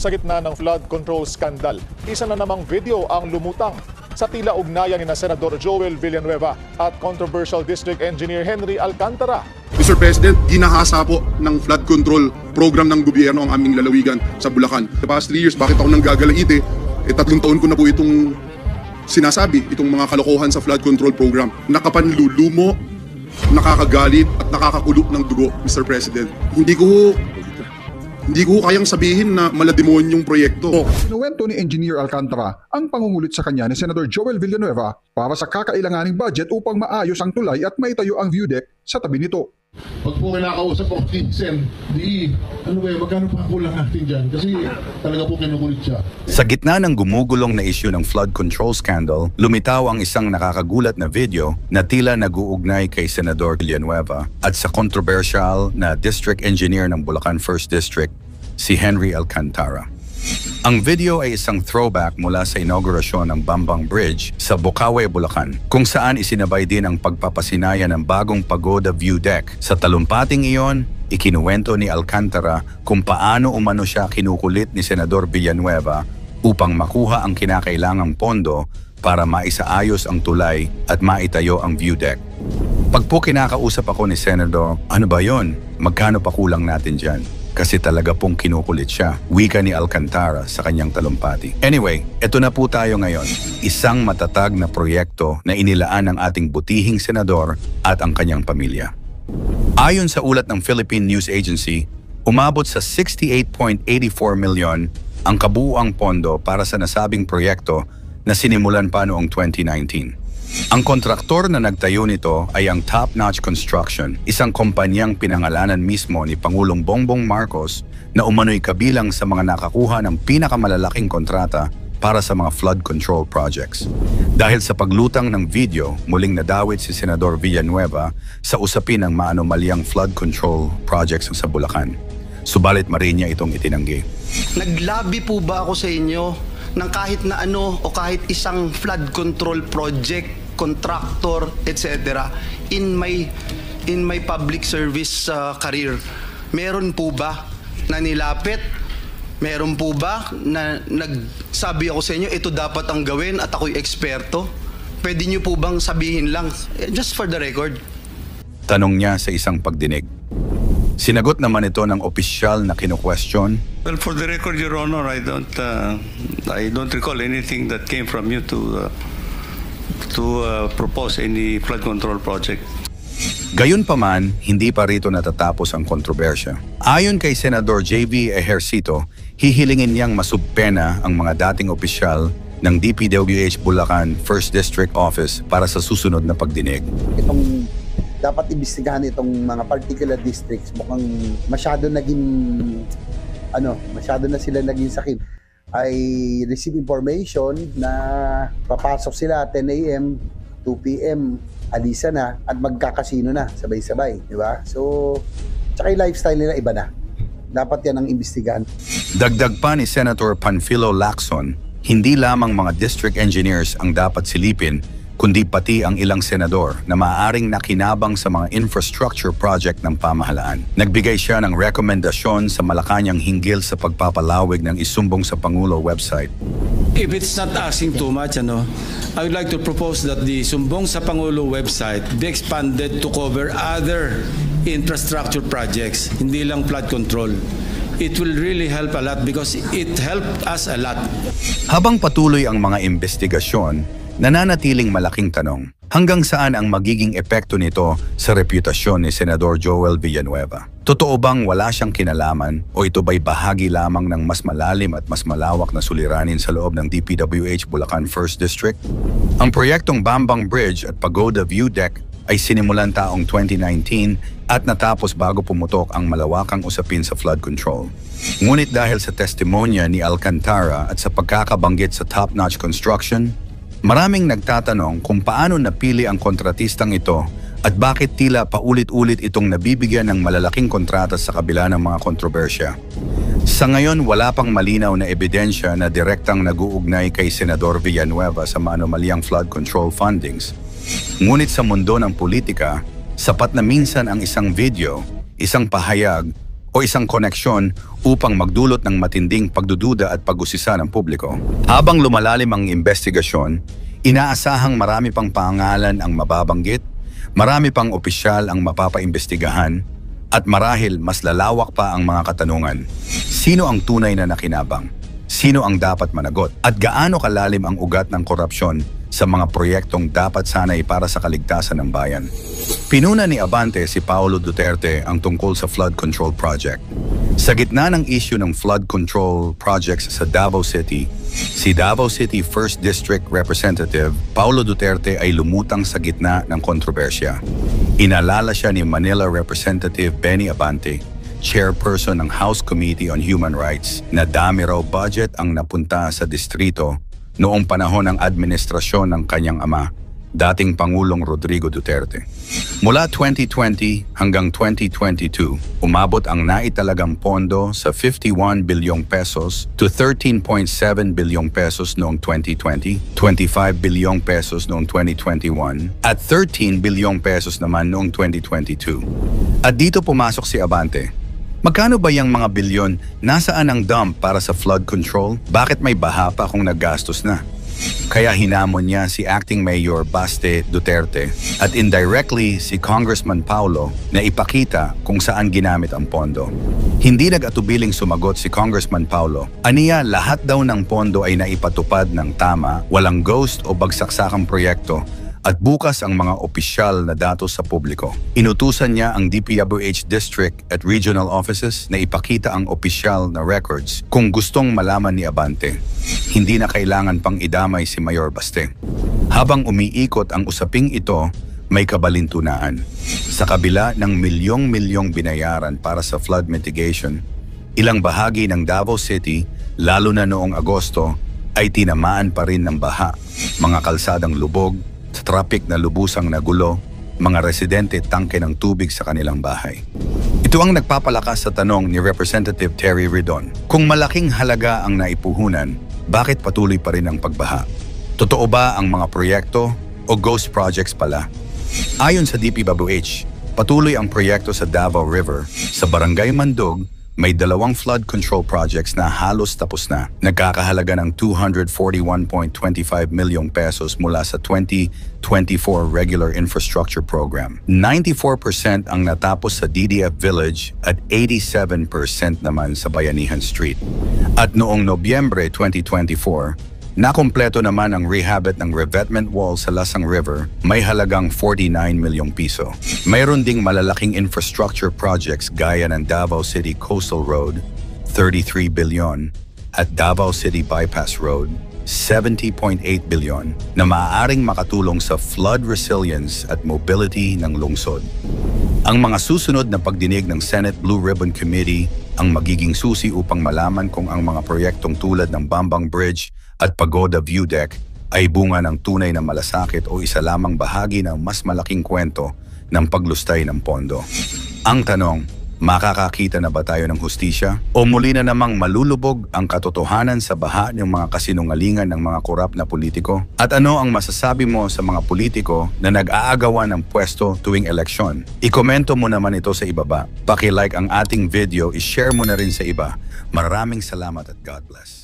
Sa gitna ng flood control scandal, isa na namang video ang lumutang sa tila ugnayan ni Senador Joel Villanueva at controversial District Engineer Henry Alcantara. Mr. President, ginahasa po ng flood control program ng gobyerno ang aming lalawigan sa Bulacan. The past 3 years, bakit ako nanggagalaite? 3 taon ko na po itong sinasabi, itong mga kalokohan sa flood control program. Nakapanlulumo, nakakagalit at nakakakulok ng dugo, Mr. President. Hindi ko kayang sabihin na malademonyong proyekto. Kinuwento ni Engineer Alcantara ang pangungulit sa kanya ni Senador Joel Villanueva para sa kakailanganing budget upang maayos ang tulay at maitayo ang view deck sa tabi nito. Pag po kinakausap ko, Sen, magkano pa kulang natin dyan? Kasi talaga po kinukulit siya. Sa gitna ng gumugulong na issue ng flood control scandal, lumitaw ang isang nakakagulat na video na tila nag-uugnay kay Senador Villanueva at sa controversial na District Engineer ng Bulacan 1st District, si Henry Alcantara. Ang video ay isang throwback mula sa inaugurasyon ng Bambang Bridge sa Bocaue, Bulacan, kung saan isinabay din ang pagpapasinaya ng bagong pagoda view deck. Sa talumpating iyon, ikinuwento ni Alcantara kung paano umano siya kinukulit ni Senador Villanueva upang makuha ang kinakailangang pondo para maisaayos ang tulay at maitayo ang view deck. Pag po kinakausap ako ni Senador, ano ba yon? Magkano pa kulang natin dyan? Kasi talaga pong kinukulit siya, wika ni Alcantara sa kanyang talumpati. Anyway, eto na po tayo ngayon. Isang matatag na proyekto na inilaan ng ating butihing senador at ang kanyang pamilya. Ayon sa ulat ng Philippine News Agency, umabot sa 68.84 million ang kabuuang pondo para sa nasabing proyekto na sinimulan pa noong 2019. Ang kontraktor na nagtayo nito ay ang Top Notch Construction, isang kumpanyang pinangalanan mismo ni Pangulong Bongbong Marcos na umano'y kabilang sa mga nakakuha ng pinakamalalaking kontrata para sa mga flood control projects. Dahil sa paglutang ng video, muling nadawit si Senador Villanueva sa usapin ng maanomalyang flood control projects sa Bulacan. Subalit marinya itong itinanggi. Naglabi po ba ako sa inyo ng kahit na ano o kahit isang flood control project, contractor, etc. in my public service career? Meron po ba na nilapit? Meron po ba na nagsabi ako sa inyo, ito dapat ang gawin at ako'y eksperto? Pwede niyo po bang sabihin lang, just for the record? Tanong niya sa isang pagdinig. Sinagot naman ito ng opisyal na kinu-question. Well, for the record, Your Honor, I don't recall anything that came from you to propose any flood control project. Gayunpaman, hindi pa rito natatapos ang kontrobersya. Ayon kay Senador J.V. Ejercito, hihilingin niyang masubpena ang mga dating opisyal ng DPWH Bulacan 1st District Office para sa susunod na pagdinig. Itong dapat imbestigahan itong mga particular districts, mukhang masyado na sila naging sakit. I receive information na papasok sila 10 a.m., 2 p.m., alisa na at magkakasino na sabay-sabay, di ba? So, tsaka yung lifestyle nila iba na. Dapat yan ang imbestigahan. Dagdag pa ni Senator Panfilo Lacson, hindi lamang mga district engineers ang dapat silipin, kundi pati ang ilang senador na maaaring nakinabang sa mga infrastructure project ng pamahalaan. Nagbigay siya ng rekomendasyon sa Malacanang hinggil sa pagpapalawig ng isumbong sa Pangulo website. If it's not asking too much, I would like to propose that the Sumbong sa Pangulo website be expanded to cover other infrastructure projects, hindi lang flood control. It will really help a lot because it helped us a lot. Habang patuloy ang mga investigasyon, nananatiling malaking tanong, hanggang saan ang magiging epekto nito sa reputasyon ni Senador Joel Villanueva? Totoo bang wala siyang kinalaman o ito ba'y bahagi lamang ng mas malalim at mas malawak na suliranin sa loob ng DPWH Bulacan 1st District? Ang proyektong Bambang Bridge at Pagoda View Deck ay sinimulan taong 2019 at natapos bago pumutok ang malawakang usapin sa flood control. Ngunit dahil sa testimonya ni Alcantara at sa pagkakabanggit sa Top Notch Construction, maraming nagtatanong kung paano napili ang kontratistang ito at bakit tila paulit-ulit itong nabibigyan ng malalaking kontrata sa kabila ng mga kontrobersya. Sa ngayon, wala pang malinaw na ebidensya na direktang nag-uugnay kay Senador Villanueva sa maanomalyang flood control fundings. Ngunit sa mundo ng politika, sapat na minsan ang isang video, isang pahayag o isang koneksyon upang magdulot ng matinding pagdududa at pag-usisa ng publiko. Habang lumalalim ang investigasyon, inaasahang marami pang pangalan ang mababanggit, marami pang opisyal ang mapapaimbestigahan, at marahil mas lalawak pa ang mga katanungan. Sino ang tunay na nakinabang? Sino ang dapat managot? At gaano kalalim ang ugat ng korupsyon sa mga proyektong dapat sanay para sa kaligtasan ng bayan? Pinuna ni Abante si Paulo Duterte ang tungkol sa flood control project. Sa gitna ng issue ng flood control projects sa Davao City, si Davao City 1st District Representative Paulo Duterte ay lumutang sa gitna ng kontrobersya. Inalala siya ni Manila Representative Benny Abante, chairperson ng House Committee on Human Rights, na dami raw budget ang napunta sa distrito noong panahon ng administrasyon ng kanyang ama, dating Pangulong Rodrigo Duterte. Mula 2020 hanggang 2022, umabot ang naitalagang pondo sa 51 bilyong pesos to 13.7 bilyong pesos noong 2020, 25 bilyong pesos noong 2021, at 13 bilyong pesos naman noong 2022. At dito pumasok si Abante. Magkano ba yung mga bilyon? Nasaan ang dump para sa flood control? Bakit may baha pa kung naggastos na? Kaya hinamon niya si Acting Mayor Baste Duterte at indirectly si Congressman Paulo na ipakita kung saan ginamit ang pondo. Hindi nag-atubiling sumagot si Congressman Paulo. Aniya, lahat daw ng pondo ay naipatupad ng tama, walang ghost o bagsaksakang proyekto, at bukas ang mga opisyal na datos sa publiko. Inutusan niya ang DPWH District at Regional Offices na ipakita ang opisyal na records kung gustong malaman ni Abante. Hindi na kailangan pang idamay si Mayor Baste. Habang umiikot ang usaping ito, may kabalintunaan. Sa kabila ng milyong-milyong binayaran para sa flood mitigation, ilang bahagi ng Davao City, lalo na noong Agosto, ay tinamaan pa rin ng baha. Mga kalsadang lubog, traffic na lubusang nagulo, mga residente tangke ng tubig sa kanilang bahay. Ito ang nagpapalakas sa tanong ni Representative Terry Ridon. Kung malaking halaga ang naipuhunan, bakit patuloy pa rin ang pagbaha? Totoo ba ang mga proyekto o ghost projects pala? Ayon sa DPWH, patuloy ang proyekto sa Davao River. Sa Barangay Mandog, may 2 flood control projects na halos tapos na. Nagkakahalaga ng 241.25 milyong pesos mula sa 2024 Regular Infrastructure Program. 94% ang natapos sa DDF Village at 87% naman sa Bayanihan Street. At noong Nobyembre 2024, nakumpleto naman ang rehabit ng revetment wall sa Lasang River, may halagang 49 milyong piso. Mayroon ding malalaking infrastructure projects gaya ng Davao City Coastal Road, 33 bilyon, at Davao City Bypass Road, 70.8 bilyon, na maaaring makatulong sa flood resilience at mobility ng lungsod. Ang mga susunod na pagdinig ng Senate Blue Ribbon Committee ang magiging susi upang malaman kung ang mga proyektong tulad ng Bambang Bridge at Pagoda View Deck ay bunga ng tunay na malasakit o isa lamang bahagi ng mas malaking kwento ng paglustay ng pondo. Ang tanong, makakakita na ba tayo ng hustisya? O muli na namang malulubog ang katotohanan sa baha ng mga kasinungalingan ng mga korap na politiko? At ano ang masasabi mo sa mga politiko na nag-aagawan ng pwesto tuwing eleksyon? Ikomento mo naman ito sa ibaba. Paki-like ang ating video, i-share mo na rin sa iba. Maraming salamat at God bless.